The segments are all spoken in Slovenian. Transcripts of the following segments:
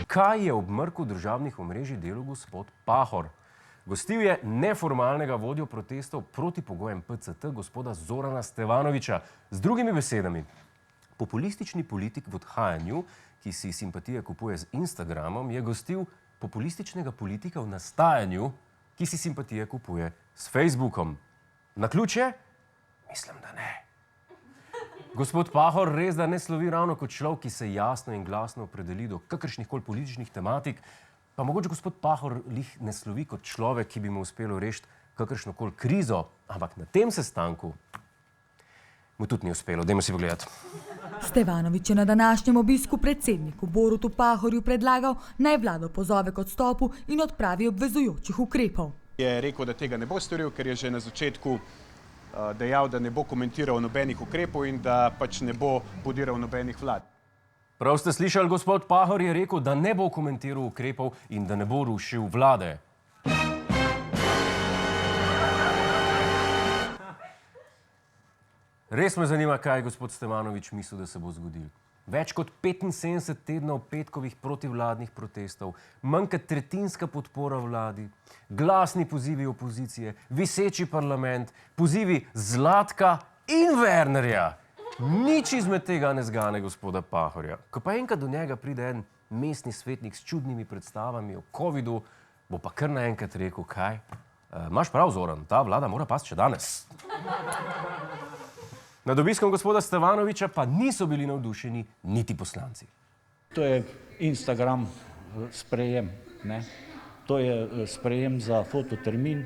Kaj je ob mrku državnih omrežij delal gospod Pahor? Gostil je neformalnega vodjo protestov proti pogojem PCT, gospoda Zorana Stevanoviča. Z drugimi besedami, populistični politik v odhajanju, ki si simpatije kupuje z Instagramom, je gostil populističnega politika v nastajanju, ki si simpatije kupuje s Facebookom. Naključje? Mislim, da ne. Gospod Pahor res da ne slovi ravno kot človek, ki se jasno in glasno opredeli do kakršnihkoli političnih tematik, pa mogoče gospod Pahor lih ne slovi kot človek, ki bi mu uspelo rešiti kakršnokoli krizo, ampak na tem sestanku mu tudi ni uspelo. Dajmo si pogledati. Stevanovič je na današnjem obisku predsedniku Borutu Pahorju predlagal, naj vlado pozove k odstopu in odpravi obvezujočih ukrepov. Je rekel, da tega ne bo storil, ker je že na začetku dejal, da ne bo komentiral nobenih ukrepov in da pač ne bo podiral nobenih vlad. Prav ste slišali, gospod Pahor je rekel, da ne bo komentiral ukrepov in da ne bo rušil vlade. Res me zanima, kaj gospod Stevanovič misli, da se bo zgodil. Več kot 75 tednov petkovih protivladnih protestov, manj kot tretjinska podpora vladi, glasni pozivi opozicije, viseči parlament, pozivi Zlatka in Wernerja. Nič izmed tega ne zgane gospoda Pahorja. Ko pa enkrat do njega pride en mestni svetnik s čudnimi predstavami o covidu, bo pa kar naenkrat rekel, kaj? Imaš prav, Zoran, ta vlada mora pasti še danes. Nad obiskom gospoda Stevanoviča pa niso bili navdušeni niti poslanci. To je Instagram sprejem, ne? To je sprejem za fototermin.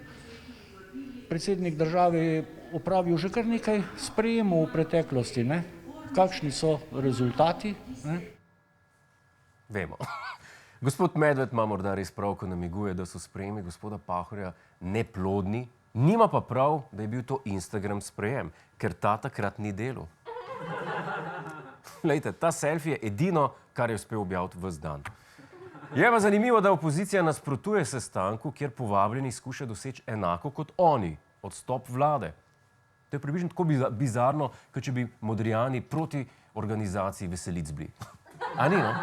Predsednik države je opravil že kar nekaj sprejemov v preteklosti, ne? Kakšni so rezultati, ne? Vemo. Gospod Medved ima morda res prav, ko namiguje, da so sprejemi gospoda Pahorja neplodni, nima pa prav, da je bil to Instagram sprejem, ker ta takrat ni delal. Glejte, ta selfie je edino, kar je uspel objaviti ves dan. Je pa zanimivo, da opozicija nasprotuje sestanku, kjer povabljeni skuša doseči enako kot oni, odstop vlade. To je približno tako bizarno, kot če bi Modrijani proti organizaciji veselic bili. A ni, no?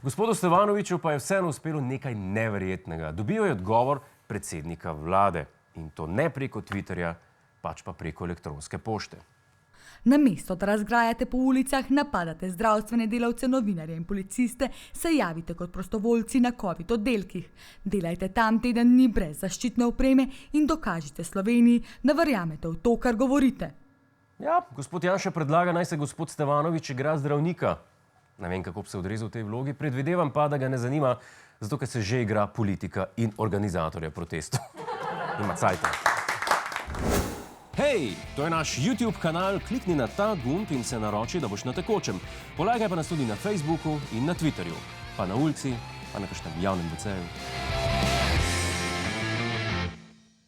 Gospodu Stevanoviču pa je vseeno uspelo nekaj neverjetnega. Dobil je odgovor predsednika vlade. In to ne preko Twitterja, pač pa preko elektronske pošte. Namesto da razgrajate po ulicah, napadate zdravstvene delavce, novinarje in policiste, se javite kot prostovoljci na COVID oddelkih. Delajte tam teden dni brez zaščitne opreme in dokažite Sloveniji, da verjamete v to, kar govorite. Ja, gospod Janša predlaga, naj se gospod Stevanovič igra zdravnika. Ne vem, kako bi se odrezal v tej vlogi, predvidevam pa, da ga ne zanima, zato ker se že igra politika in organizatorja protestov. Ima cajta. Hej, to je naš YouTube kanal, klikni na ta gumb in se naroči, da boš na tekočem. Polajkaj pa nas tudi na Facebooku in na Twitterju, pa na ulici, pa na kakšnem javnem WC-ju.